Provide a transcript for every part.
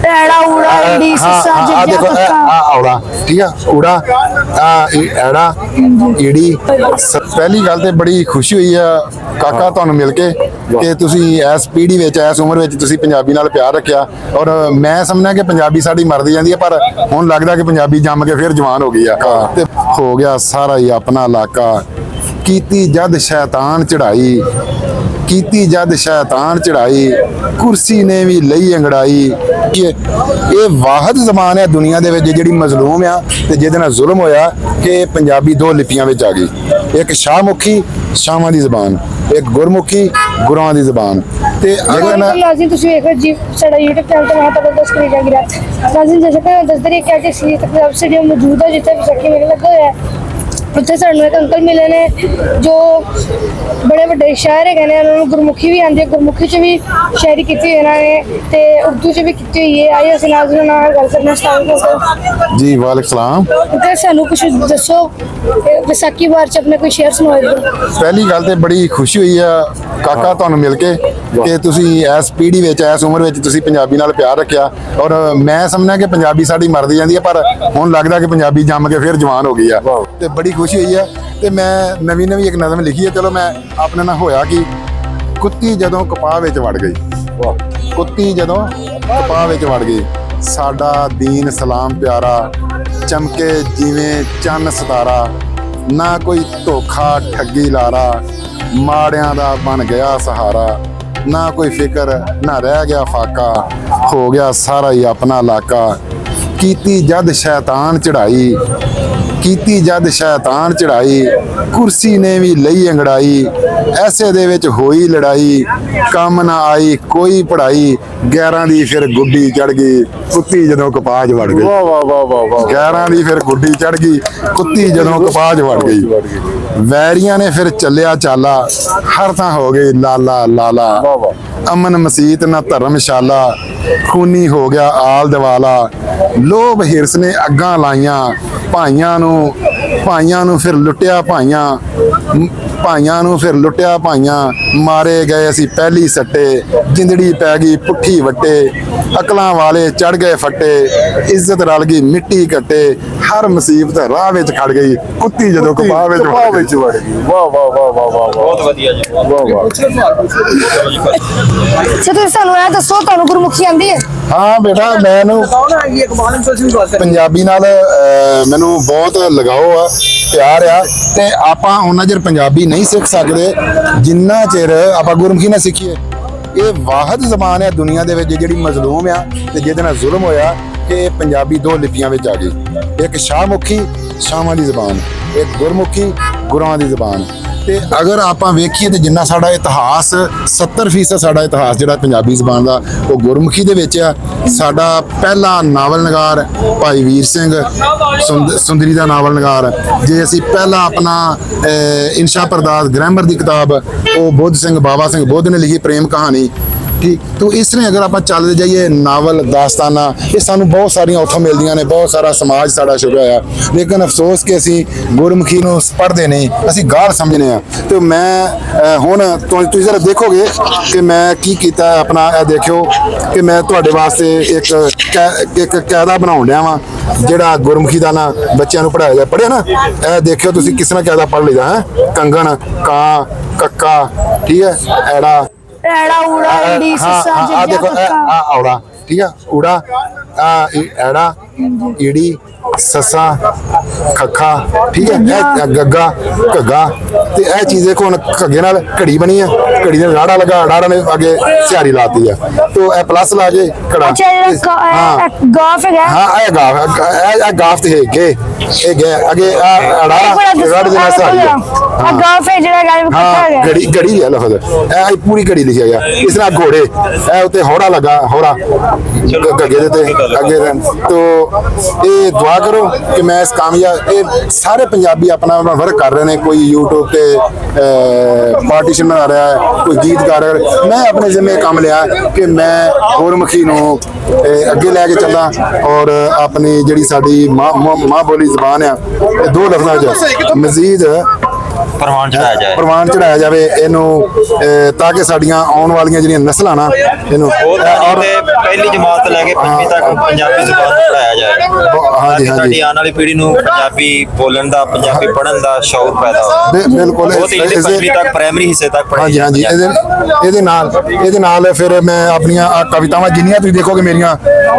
ਐੜਾ ਊੜਾ ਈੜੀ ਸੱਸਾ ਜੱਜਾ ਕੱਕਾ ਔੜਾ ਠੀਕ ਆ ਊੜਾ ਐੜਾ ਈੜੀ ਪਹਿਲੀ ਗੱਲ ਤੇ ਬੜੀ ਖੁਸ਼ੀ ਹੋਈ ਆ ਕਾਕਾ ਤੁਹਾਨੂੰ ਮਿਲ ਕੇ ਕਿ ਤੁਸੀਂ ਇਸ ਪੀੜ੍ਹੀ ਵਿੱਚ ਇਸ ਉਮਰ ਵਿੱਚ ਤੁਸੀਂ ਪੰਜਾਬੀ ਨਾਲ ਪਿਆਰ ਰੱਖਿਆ ਔਰ ਮੈਂ ਸਮਝਦਾ ਕਿ ਪੰਜਾਬੀ ਸਾਡੀ ਮਰਦੀ ਜਾਂਦੀ ਹੈ ਪਰ ਹੁਣ ਲੱਗਦਾ ਕਿ ਪੰਜਾਬੀ ਜੰਮ ਕੇ ਫਿਰ ਜਵਾਨ ਹੋ ਗਈ ਆ ਤੇ ਹੋ ਗਿਆ ਸਾਰਾ ਹੀ ਆਪਣਾ ਇਲਾਕਾ ਕੀਤੀ ਜਦ ਸ਼ੈਤਾਨ ਚੜਾਈ ਕੀਤੀ ਜਦ ਸ਼ੈਤਾਨ ਚੜਾਈ ਕੁਰਸੀ ਨੇ ਵੀ ਲਈ ਅੰਗੜਾਈ ਇਹ ਵਾਹਿਦ ਜ਼ਬਾਨ ਹੈ ਦੁਨੀਆ ਦੇ ਵਿੱਚ ਜਿਹੜੀ ਮਜ਼ਲੂਮ ਆ ਤੇ ਜਿਹਦੇ ਨਾਲ ਜ਼ੁਲਮ ਹੋਇਆ ਕਿ ਪੰਜਾਬੀ ਦੋ ਲਿਪੀਆਂ ਵਿੱਚ ਆ ਗਈ ਇੱਕ ਸ਼ਾਹਮੁਖੀ ਸ਼ਾਹਾਂ ਦੀ ਜ਼ਬਾਨ ਇੱਕ ਗੁਰਮੁਖੀ ਗੁਰਾਂ ਦੀ ਜ਼ਬਾਨ ਤੇ ਅਗਰ ਨਾ ਲਾਜ਼ਮ ਤੁਸੀਂ ਵੇਖੋ ਜੀ ਸਾਡਾ YouTube ਚੈਨਲ ਤੇ वहां पर 10 करी जाएगी रात लाजिम जैसे कि 10 तरीके के असलियत क्लब से जो मौजूद है जिथे विसाखी मेला लगा हुआ है ਉੱਥੇ ਸਾਨੂੰ ਇੱਕ ਅੰਕਲ ਮਿਲੇ ਨੇ ਜੋ ਬੜੇ ਵੱਡੇ ਸ਼ਾਇਰ ਹੈਗੇ ਨੇ ਉਹਨਾਂ ਨੂੰ ਗੁਰਮੁਖੀ ਵੀ ਆਉਂਦੀ ਹੈ ਗੁਰਮੁਖੀ 'ਚ ਵੀ ਸ਼ਾਇਰੀ ਕੀਤੀ ਇਹਨਾਂ ਨੇ ਤੇ ਉਰਦੂ 'ਚ ਵੀ ਕੀਤੀ ਹੋਈ ਹੈ ਆइए ਅਸੀਂ ਨਾਜ਼ਰੀਨ ਨਾਲ ਗੱਲ ਕਰਨਾ ਸਟਾਰਟ ਕਰਦੇ ਜੀ ਵਾਲੇਕੁਮ ਸਲਾਮ ਤੇ ਸਾਨੂੰ ਕੁਝ ਦੱਸੋ ਵਿਸਾਖੀ ਬਾਰੇ 'ਚ ਆਪਣੇ ਕੋਈ ਸ਼ੇਅਰ ਸੁਣਾਓ ਪਹਿਲੀ ਗੱਲ ਤੇ ਬੜੀ ਖੁਸ਼ੀ ਹੋਈ ਆ ਕਾਕਾ ਤੁਹਾਨੂੰ ਮਿਲ ਕੇ ਕਿ ਤੁਸੀਂ ਇਸ ਪੀੜ੍ਹੀ ਵਿੱਚ ਇਸ ਉਮਰ ਵਿੱਚ ਤੁਸੀਂ ਪੰਜਾਬੀ ਨਾਲ ਪਿਆਰ ਰੱਖਿਆ ਔਰ ਮੈਂ ਸਮਝਦਾ ਕਿ ਪੰਜਾਬੀ ਸਾਡੀ ਮਰਦੀ ਜਾਂਦੀ ਹੈ ਪਰ ਹੁਣ ਲੱਗਦਾ ਕਿ ਪੰਜਾਬੀ ਜੰਮ ਕੇ ਫਿਰ ਜਵਾਨ ਹੋ ਗਈ ਆ ਤੇ ਬੜੀ ਖੁਸ਼ੀ ਹੋਈ ਆ ਤੇ ਮੈਂ ਨਵੀਂ ਇੱਕ ਨਜ਼ਮ ਲਿਖੀ ਹੈ ਚਲੋ ਮੈਂ ਆਪਣੇ ਨਾਲ ਹੋਇਆ ਕਿ ਕੁੱਤੀ ਜਦੋਂ ਕਪਾਹ ਵਿੱਚ ਵੜ ਗਈ ਕੁੱਤੀ ਜਦੋਂ ਕਪਾਹ ਵਿੱਚ ਵੜ ਗਈ ਸਾਡਾ ਦੀਨ ਸਲਾਮ ਪਿਆਰਾ ਚਮਕੇ ਜਿਵੇਂ ਚੰਨ ਸਿਤਾਰਾ ਨਾ ਕੋਈ ਧੋਖਾ ਠੱਗੀ ਲਾਰਾ ਮਾੜਿਆਂ ਦਾ ਬਣ ਗਿਆ ਸਹਾਰਾ ਨਾ ਕੋਈ ਫਿਕਰ ਨਾ ਰਹਿ ਗਿਆ ਫਾਕਾ ਹੋ ਗਿਆ ਸਾਰਾ ਹੀ ਆਪਣਾ ਇਲਾਕਾ ਕੀਤੀ ਜਦ ਸ਼ੈਤਾਨ ਚੜਾਈ ਕੀਤੀ ਜਦ ਸ਼ੈਤਾਨ ਚੜਾਈ ਕੁਰਸੀ ਨੇ ਵੀ ਲਈ ਅੰਗੜਾਈ ਐਸੇ ਦੇ ਵਿੱਚ ਹੋਈ ਲੜਾਈ ਕੰਮ ਨਾ ਆਈ ਕੋਈ ਪੜਾਈ ਗੈਰਾਂ ਦੀ ਫਿਰ ਗੁੱਡੀ ਚੜ ਗਈ ਕੁੱਤੀ ਜਦੋਂ ਕਪਾਹ 'ਚ ਵੜ ਗਈ ਵਾਹ ਵਾਹ ਵਾਹ ਵਾਹ ਵਾਹ ਗੈਰਾਂ ਦੀ ਫਿਰ ਗੁੱਡੀ ਚੜ ਗਈ ਕੁੱਤੀ ਜਦੋਂ ਕਪਾਹ 'ਚ ਵੜ ਗਈ ਵੈਰੀਆਂ ਨੇ ਫਿਰ ਚੱਲਿਆ ਚਾਲਾ ਹਰ ਥਾਂ ਹੋ ਗਈ ਲਾਲਾ ਲਾਲਾ ਅਮਨ ਮਸੀਤ ਨਾ ਧਰਮਸ਼ਾਲਾ ਖੂਨੀ ਹੋ ਗਿਆ ਆਲ ਦਵਾਲਾ ਲੋਭ ਹਿਰਸ ਨੇ ਅੱਗਾਂ ਲਾਈਆਂ ਭਾਈਆਂ ਨੂੰ ਫਿਰ ਲੁੱਟਿਆ ਭਾਈਆਂ ਨੂੰ ਫਿਰ ਲੁੱਟਿਆ ਭਾਈਆਂ ਮਾਰੇ ਗਏ ਅਸੀਂ ਪਹਿਲੀ ਸੱਟੇ ਜਿੰਦੜੀ ਪੈ ਗਈ ਪੁੱਠੀ ਵੱਟੇ ਅਕਲਾਂ ਵਾਲੇ ਚੜ ਗਏ ਫੱਟੇ ਇੱਜ਼ਤ ਰਲ ਗਈ ਮਿੱਟੀ ਕੱਟੇ ਹਰ ਮੁਸੀਬਤ ਰਾਹ ਵਿੱਚ ਖੜ ਗਈ ਕੁੱਤੀ ਜਦੋਂ ਕਪਾਹ ਵਿੱਚ ਵੜ ਗਈ ਵਾਹ ਵਾਹ ਵਾਹ ਵਾਹ ਵਾਹ ਬਹੁਤ ਵਧੀਆ ਜੀ ਵਾਹ ਵਾਹ ਤੁਸੀਂ ਸਾਨੂੰ ਇਹ ਦੱਸੋ ਤੁਹਾਨੂੰ ਗੁਰਮੁਖੀ ਆਉਂਦੀ ਹੈ ਹਾਂ ਬੇਟਾ ਮੈਨੂੰ ਪੰਜਾਬੀ ਨਾਲ ਮੈਨੂੰ ਬਹੁਤ ਲਗਾਓ ਆ ਪਿਆਰ ਆ ਤੇ ਆਪਾਂ ਉਹਨਾਂ ਚਿਰ ਪੰਜਾਬੀ ਨਹੀਂ ਸਿੱਖ ਸਕਦੇ ਜਿੰਨਾ ਚਿਰ ਆਪਾਂ ਗੁਰਮੁਖੀ ਨਾ ਸਿੱਖੀਏ ਇਹ ਵਾਹਿਦ ਜ਼ਬਾਨ ਹੈ ਦੁਨੀਆ ਦੇ ਵਿੱਚ ਜਿਹੜੀ ਮਜ਼ਲੂਮ ਆ ਤੇ ਜਿਹਦੇ ਨਾਲ ਜ਼ੁਲਮ ਹੋਇਆ ਕਿ ਪੰਜਾਬੀ ਦੋ ਲਿਪੀਆਂ ਵਿੱਚ ਆ ਗਈ ਇੱਕ ਸ਼ਾਹਮੁਖੀ ਸ਼ਾਹਾਂ ਦੀ ਜ਼ਬਾਨ ਇੱਕ ਗੁਰਮੁਖੀ ਗੁਰਾਂ ਦੀ ਜ਼ਬਾਨ ਤੇ ਅਗਰ ਆਪਾਂ ਵੇਖੀਏ ਤੇ ਜਿੰਨਾ ਸਾਡਾ ਇਤਿਹਾਸ 70% ਸਾਡਾ ਇਤਿਹਾਸ ਜਿਹੜਾ ਪੰਜਾਬੀ ਜ਼ਬਾਨ ਦਾ ਉਹ ਗੁਰਮੁਖੀ ਦੇ ਵਿੱਚ ਆ ਸਾਡਾ ਪਹਿਲਾ ਨਾਵਲ ਨਗਾਰ ਭਾਈ ਵੀਰ ਸਿੰਘ ਸੁੰਦਰੀ ਦਾ ਨਾਵਲ ਨਗਾਰ ਜੇ ਅਸੀਂ ਪਹਿਲਾ ਆਪਣਾ ਇਨਸ਼ਾ ਪਰਦਾਸ ਗ੍ਰਾਮਰ ਦੀ ਕਿਤਾਬ ਉਹ ਬੁੱਧ ਸਿੰਘ ਬਾਬਾ ਸਿੰਘ ਬੁੱਧ ਨੇ ਲਿਖੀ ਪ੍ਰੇਮ ਕਹਾਣੀ ਠੀਕ तो इस तरह अगर आप चलते जाइए नावल दास्ताना ये सानू बहुत सारिया उथों मिलदियां ने बहुत सारा समाज साड़ा छुपया है लेकिन अफसोस कि असी गुरमुखी नूं पढ़ते नहीं असी गाल समझने हैं तो मैं हुण तुसीं जरा देखोगे कि मैं की कीता अपना देखियो कि मैं तुहाडे वास्ते एक कायदा बनाउण डया वां जिहड़ा गुरमुखी दा ना बच्चों नूं पढ़ाया जाए पढ़िया ना यह देखियो तुसीं किस तरह कायदा पढ़ लईदा है कंगण कां कक्का ठीक है ऐड़ा ਐੜਾ ਊੜਾ ਈੜੀ ਸੱਸਾ ਜੱਜਾ देखो ਕੱਕਾ औड़ा ठीक है ऊड़ा ऐड़ा ईड़ी ससा खखा ठीक है गग्गा घग्गा ते यह चीज देखो घग्गे नाल घड़ी बनी है घड़ी ने राड़ा लगा राड़ा ने आगे सियारी लाती है तो यह प्लस ला के घड़ा गाफ है हाँ यह गाफ ते है गे ये गे आगे राड़ा राड़े दे नाल सियारी है गाफ है जेड़ा गाय में हाँ है घड़ी घड़ी है लफज ए पूरी घड़ी लिखा गया इस तरह घोड़े ए उते होड़ा लगा होड़ा गगे दे अगे तो ये दुआ करो कि मैं इस कामयाब ये सारे पंजाबी अपना वर्क कर रहे हैं कोई यूट्यूब पे पार्टीशन बना रहा है कोई गीत गा रहा है मैं अपने जिम्मे काम लिया कि मैं गुरमुखी नूं अगे लैके चला और अपनी जिहड़ी साडी माँ बोली जबान है दो लफ्ज़ां च मजीद ਪ੍ਰਵਾਨ ਚੜਾਇਆ ਜਾਵੇ ਇਹਨੂੰ, ਤਾਂ ਕਿ ਸਾਡੀਆਂ ਆਉਣ ਵਾਲੀਆਂ ਜਿਹੜੀਆਂ ਨਸਲਾਂ ਨਾ ਇਹਨੂੰ ਔਰ ਪਹਿਲੀ ਜਮਾਤ ਤੋਂ ਲੈ ਕੇ 5ਵੀਂ ਤੱਕ ਪੰਜਾਬੀ ਜ਼ੁਬਾਨ ਨੂੰ ਪੜਾਇਆ ਜਾਏ। ਹਾਂਜੀ ਸਾਡੀ ਹਾਂਜੀ ਆਉਣ ਵਾਲੀ ਪੀੜ੍ਹੀ ਨੂੰ ਪੰਜਾਬੀ ਬੋਲਣ ਦਾ, ਪੰਜਾਬੀ ਪੜ੍ਹਨ ਦਾ ਸ਼ੌਕ ਪੈਦਾ ਹੋਵੇ। ਬਿਲਕੁਲ ਬਹੁਤ ਹੀ 5ਵੀਂ ਤੱਕ ਪ੍ਰਾਇਮਰੀ ਹਿੱਸੇ ਤੱਕ ਪੜ੍ਹਾਈ ਹਾਂਜੀ ਹਾਂਜੀ ਇਹਦੇ ਨਾਲ ਫਿਰ ਮੈਂ ਆਪਣੀਆਂ ਆਹ ਕਵਿਤਾਵਾਂ ਜਿੰਨੀਆਂ ਤੁਸੀਂ ਦੇਖੋਗੇ ਮੇਰੀਆਂ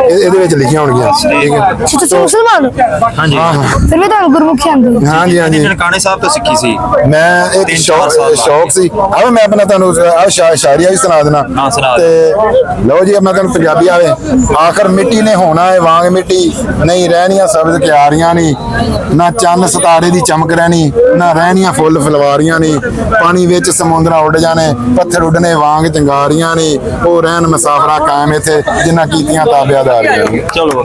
ਇਹਦੇ ਵਿੱਚ ਲਿਖੀਆਂ ਹੋਣਗੀਆਂ, ਠੀਕ ਹੈ। ਤੁਸੀਂ ਮੁਸਲਮਾਨ ਹੋ? ਹਾਂਜੀ ਹਾਂ ਹਾਂ ਫਿਰ ਵੀ ਤੁਹਾਨੂੰ ਗੁਰਮੁਖੀ ਆਉਂਦੀ ਹੈ? ਹਾਂਜੀ ਹਾਂਜੀ ਨਨਕਾਣੇ ਸਾਹਿਬ ਤੋਂ ਸਿੱਖੀ ਸੀ ਮੈਂ ਇੱਕ 3-4 ਸਾਲ ਸ਼ੌਕ ਸੀ। ਆਹ ਮੈਂ ਆਪਣਾ ਤੁਹਾਨੂੰ ਸ਼ਾਇਰੀਆ ਵੀ ਸੁਣਾ ਦੇਣਾ। ਹਾਂ, ਸੁਣਾ ਤੇ ਲਓ ਜੀ, ਮੈਂ ਤੁਹਾਨੂੰ ਪੰਜਾਬੀ ਆਵੇ। ਆਖਰ ਮਿੱਟੀ ਨੇ ਹੋਣਾ ਹੈ ਵਾਂਗ ਮਿੱਟੀ, ਨਹੀਂ ਰਹਿਣੀਆਂ ਸਬਜ਼ ਕਿਆਰੀਆਂ ਨੀ, ਨਾ ਚੰਨ ਸਿਤਾਰੇ ਦੀ ਚਮਕ ਰਹਿਣੀ, ਨਾ ਰਹਿਣੀਆਂ ਫੁੱਲ ਫਲਵਾਰੀਆਂ ਨੀ, ਪਾਣੀ ਵਿੱਚ ਸਮੁੰਦਰਾਂ ਉੱਡ ਜਾਣੇ, ਪੱਥਰ ਉੱਡਣੇ ਵਾਂਗ ਚੰਗਾਰੀਆਂ ਨੀ, ਉਹ ਰਹਿਣ ਮੁਸਾਫਰਾ ਕਾਇਮ ਇੱਥੇ ਜਿਨ੍ਹਾਂ ਕੀਤੀਆਂ ਤਾਬਿਆਦਾਰੀਆਂ। ਚਲੋ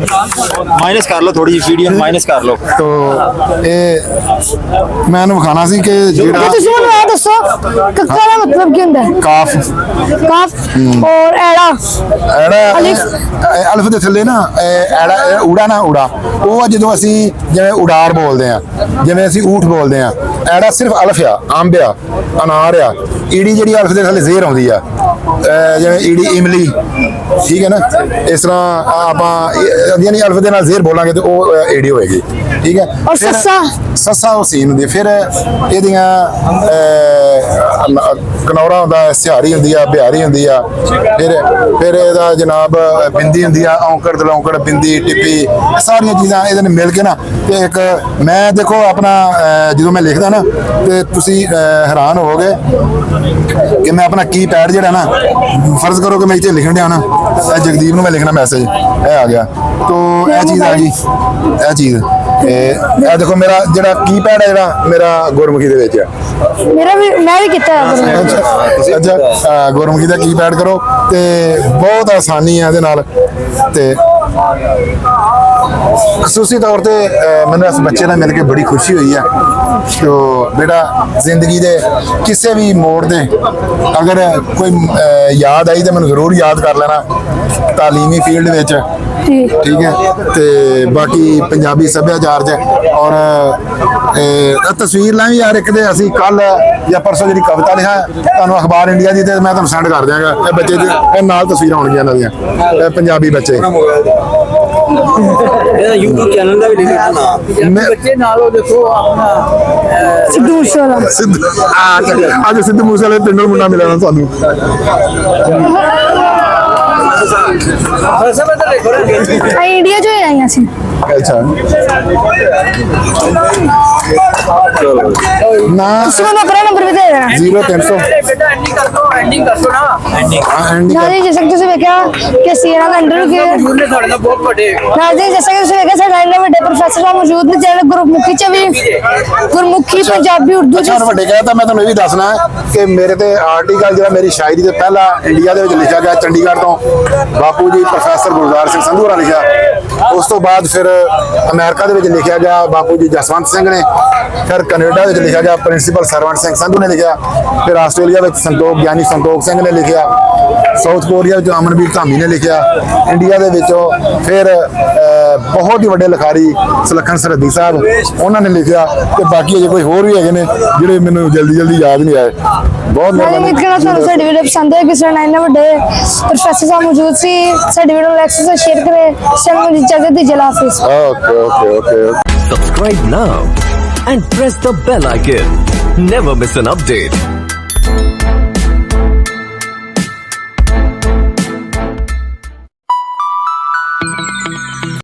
ਮਾਈਨਸ ਕਰ ਲਓ, ਥੋੜੀ ਜਿਹੀ ਵੀਡੀਓ ਮਾਈਨਸ ਕਰ ਲਓ। ਤੋ ਇਹ ਮੈਂ ਇਹਨੂੰ ਵਿਖਾਣਾ ਸੀ ਕਿ ਜਿਹੜਾ ਤੁਸੀਂ ਮੈਨੂੰ ਇਹ ਦੱਸੋ ਕੱਕਾ ਦਾ ਮਤਲਬ ਕੀ ਹੁੰਦਾ ਹੈ? ਕਾਫ ਕਾਫ ਔਰ ਐੜਾ ਅਲਫ ਦੇ ਥੱਲੇ ਨਾ ਐੜਾ ਊੜਾ ਨਾ ਊੜਾ, ਉਹ ਆ ਜਦੋਂ ਅਸੀਂ ਜਿਵੇਂ ਉਡਾਰ ਬੋਲਦੇ ਆ, ਜਿਵੇਂ ਅਸੀਂ ਊਠ ਬੋਲਦੇ ਆ, ਐੜਾ ਸਿਰਫ ਅਲਫ ਆ, ਅੰਬ ਆ, ਅਨਾਰ ਆ। ਈੜੀ ਜਿਹੜੀ ਅਲਫ ਦੇ ਥੱਲੇ ਜ਼ੇਰ ਆਉਂਦੀ ਆ, ਜਿਵੇਂ ਈੜੀ ਇਮਲੀ, ਠੀਕ ਹੈ ਨਾ। ਇਸ ਤਰ੍ਹਾਂ ਆਪਾਂ ਯਾਨੀ ਅਲਫ ਦੇ ਨਾਲ ਜ਼ੇਰ ਬੋਲਾਂਗੇ ਤੇ ਉਹ ਈੜੀ ਹੋਏਗੀ, ਠੀਕ ਹੈ। ਔਰ ਸੱਸਾ ਉਹ ਸੀਨ ਹੁੰਦੀ। ਫਿਰ ਇਹਦੀਆਂ ਕਨੌਰਾ ਹੁੰਦਾ, ਸਿਹਾਰੀ ਹੁੰਦੀ ਆ, ਬਿਹਾਰੀ ਹੁੰਦੀ ਆ। ਫਿਰ ਇਹਦਾ ਜਨਾਬ ਬਿੰਦੀ ਹੁੰਦੀ ਆ, ਔਂਕੜ ਦਲੌਂਕੜ, ਬਿੰਦੀ, ਟਿੱਪੀ, ਸਾਰੀਆਂ ਚੀਜ਼ਾਂ ਇਹਦੇ ਨਾਲ ਮਿਲ ਕੇ ਨਾ ਤੇ ਇੱਕ ਮੈਂ ਦੇਖੋ ਆਪਣਾ ਜਦੋਂ ਮੈਂ ਲਿਖਦਾ ਨਾ ਤੇ ਤੁਸੀਂ ਹੈਰਾਨ ਹੋਵੋਗੇ ਕਿ ਮੈਂ ਆਪਣਾ ਕੀ ਪੈਡ ਜਿਹੜਾ ਨਾ, ਫਰਜ਼ ਕਰੋ ਕਿ ਮੈਂ ਇੱਥੇ ਲਿਖਣ ਡਿਆ ਨਾ, ਇਹ ਜਗਦੀਪ ਨੂੰ ਮੈਂ ਲਿਖਣਾ ਮੈਸੇਜ, ਇਹ ਆ ਗਿਆ ਤੋ ਇਹ ਚੀਜ਼ ਆ ਗਈ, ਇਹ ਚੀਜ਼ ਇਹ ਦੇਖੋ ਮੇਰਾ ਜਿਹੜਾ ਕੀ ਪੈਡ ਹੈ ਜਿਹੜਾ ਮੇਰਾ ਗੁਰਮੁਖੀ ਦੇ ਵਿੱਚ ਆ। ਮੇਰਾ ਵੀ, ਮੈਂ ਵੀ ਕੀਤਾ ਹੈ। ਅੱਛਾ ਗੁਰਮੁਖੀ ਦਾ ਕੀ ਪੈਡ ਕਰੋ ਤੇ ਬਹੁਤ ਆਸਾਨੀ ਹੈ ਇਹਦੇ ਨਾਲ। ਤੇ ਖਸੂਸੀ ਤੌਰ ਤੇ ਮੈਨੂੰ ਇਸ ਬੱਚੇ ਨਾਲ ਮਿਲ ਕੇ ਬੜੀ ਖੁਸ਼ੀ ਹੋਈ ਹੈ। ਤੋ ਬੇਟਾ ਜ਼ਿੰਦਗੀ ਦੇ ਕਿਸੇ ਵੀ ਮੋੜ ਤੇ ਅਗਰ ਕੋਈ ਯਾਦ ਆਈ ਤਾਂ ਮੈਨੂੰ ਜ਼ਰੂਰ ਯਾਦ ਕਰ ਲੈਣਾ ਤਾਲੀਮੀ ਫੀਲਡ ਵਿੱਚ, ਠੀਕ ਹੈ। ਤੇ ਬਾਕੀ ਪੰਜਾਬੀ ਸੱਭਿਆਚਾਰ 'ਚ ਔਰ ਤਸਵੀਰ ਲਾਈ ਯਾਰ ਇੱਕ ਦੇ ਅਸੀਂ ਕੱਲ ਜਾਂ ਪਰਸੋਂ ਜਿਹੜੀ ਕਵਿਤਾ ਲਿਖਾ ਤੁਹਾਨੂੰ ਅਖਬਾਰ ਇੰਡੀਆ ਦੀ, ਤੇ ਮੈਂ ਤੁਹਾਨੂੰ ਸੈਂਡ ਕਰ ਦਿਆਂਗਾ। ਇਹ ਬੱਚੇ ਦੀ ਇਹ ਨਾਲ ਤਸਵੀਰਾਂ ਹੋਣਗੀਆਂ ਇਹਨਾਂ ਦੀਆਂ, ਇਹ ਪੰਜਾਬੀ ਬੱਚੇ। ਇਹਦਾ YouTube ਚੈਨਲ ਦਾ ਵੀ ਲਿੰਕ ਦੇਣਾ ਬੱਚੇ ਨਾਲ। ਉਹ ਦੇਖੋ ਆਪਣਾ ਸਿੱਧੂ ਮੂਸੇਵਾਲਾ, ਅੱਜ ਸਿੱਧੂ ਮੂਸੇਵਾਲੇ ਪਿੰਡ ਨੂੰ ਮੁੰਡਾ ਮਿਲਿਆ ਸਾਨੂੰ। ਇੰਡੀਆ ਚ ਆਈਆਂ ਸੀ। ਅੱਛਾ ਨਾ ਤੁਸੀਂ ਮੈਨੂੰ ਆਪਣਾ ਨੰਬਰ ਵੀ ਦੇ ਦੇਣਾ। 0300 ਬੇਟਾ ਐਂਡਿੰਗ ਕਰ ਦੋ, ਐਂਡਿੰਗ ਕਰ ਦੋ ਨਾ, ਐਂਡਿੰਗ। ਨਾਲੇ ਜਿਵੇਂ ਕਿ ਤੁਸੀਂ ਵੇਖਿਆ ਕਿ ਸੀਰਾ ਦਾ ਅੰਡਰ ਕੇ ਉਹਨੇ ਤੁਹਾਡੇ ਨਾਲ ਬਹੁਤ ਵੱਡੇ ਨਾਲੇ ਜਿਵੇਂ ਕਿ ਤੁਸੀਂ ਵੇਖਿਆ ਸਾਡੇ ਇੰਨੇ ਵੱਡੇ ਪ੍ਰੋਫੈਸਰ ਸਾਹਿਬ ਮੌਜੂਦ ਨੇ ਜਿਹੜੇ ਗੁਰਮੁਖੀ ਚ ਵੀ, ਗੁਰਮੁਖੀ ਪੰਜਾਬੀ ਉਰਦੂ ਚ। ਅੱਛਾ ਵੱਡੇ ਕਹਿੰਦਾ ਮੈਂ ਤੁਹਾਨੂੰ ਇਹ ਵੀ ਦੱਸਣਾ ਹੈ ਕਿ ਮੇਰੇ ਤੇ ਆਰਟੀਕਲ ਜਿਹੜਾ ਮੇਰੀ ਸ਼ਾਇਰੀ ਦੇ ਪਹਿਲਾ ਇੰਡੀਆ ਦੇ ਵਿੱਚ ਲਿਖਿਆ ਗਿਆ ਚੰਡੀਗੜ੍ਹ ਤੋਂ, ਬਾਪੂ ਜੀ ਪ੍ਰੋਫੈਸਰ ਗੁਲਜ਼ਾਰ ਸਿੰਘ ਸੰਧੂ ਹੋਰਾਂ ਲਿਖਿਆ। ਉਸ ਤੋਂ ਬਾਅਦ ਫਿਰ ਅਮਰੀਕਾ ਦੇ ਵਿੱਚ ਲਿਖਿਆ ਗਿਆ ਬਾਪੂ ਜੀ ਜਸਵੰਤ ਸਿੰਘ ਨੇ, ਫਿਰ ਕੈਨੇਡਾ ਵਿੱਚ ਲਿਖਿਆ ਗਿਆ ਪ੍ਰਿੰਸੀਪਲ ਸਰਵੰਟ ਸਿੰਘ ਸੰਧੂ ਨੇ ਲਿਖਿਆ, ਫਿਰ ਆਸਟ੍ਰੇਲੀਆ ਵਿੱਚ ਗਿਆਨੀ ਸੰਤੋਖ ਸਿੰਘ ਨੇ ਲਿਖਿਆ, ਸਾਊਥ ਕੋਰੀਆ ਵਿੱਚ ਅਮਨਵੀਰ ਧਾਮੀ ਨੇ ਲਿਖਿਆ, ਇੰਡੀਆ ਦੇ ਵਿੱਚੋਂ ਫਿਰ ਬਹੁਤ ਹੀ ਵੱਡੇ ਲਿਖਾਰੀ ਸੁਲੱਖਣ ਸਰਹੱਦੀ ਸਾਹਿਬ ਉਹਨਾਂ ਨੇ ਲਿਖਿਆ, ਤੇ ਬਾਕੀ ਅਜੇ ਕੋਈ ਹੋਰ ਵੀ ਹੈਗੇ ਨੇ ਜਿਹੜੇ ਮੈਨੂੰ ਜਲਦੀ ਯਾਦ ਨਹੀਂ ਆਏ। ਬਹੁਤ ਮੈਂ ਉਮੀਦ ਕਰਦਾ ਤੁਹਾਨੂੰ ਸਾਡੀ ਵੀਡੀਓ ਪਸੰਦ ਹੋਏਗੀ। ਸਾਡੇ ਨਾਲ ਇੰਨੇ ਵੱਡੇ ਪ੍ਰੋਫੈਸਰ ਸਾਹਿਬ ਮੌਜੂਦ ਸੀ। ਸਾਡੀ ਵੀਡੀਓ ਨੂੰ ਲਾਈਕ ਤੇ ਸ਼ੇਅਰ ਕਰੇ। ਸਾਨੂੰ ਇਜਾਜ਼ਤ ਦੀजिए। अल्लाह हाफिज़। Okay. Subscribe now and press the bell icon. Never miss an update.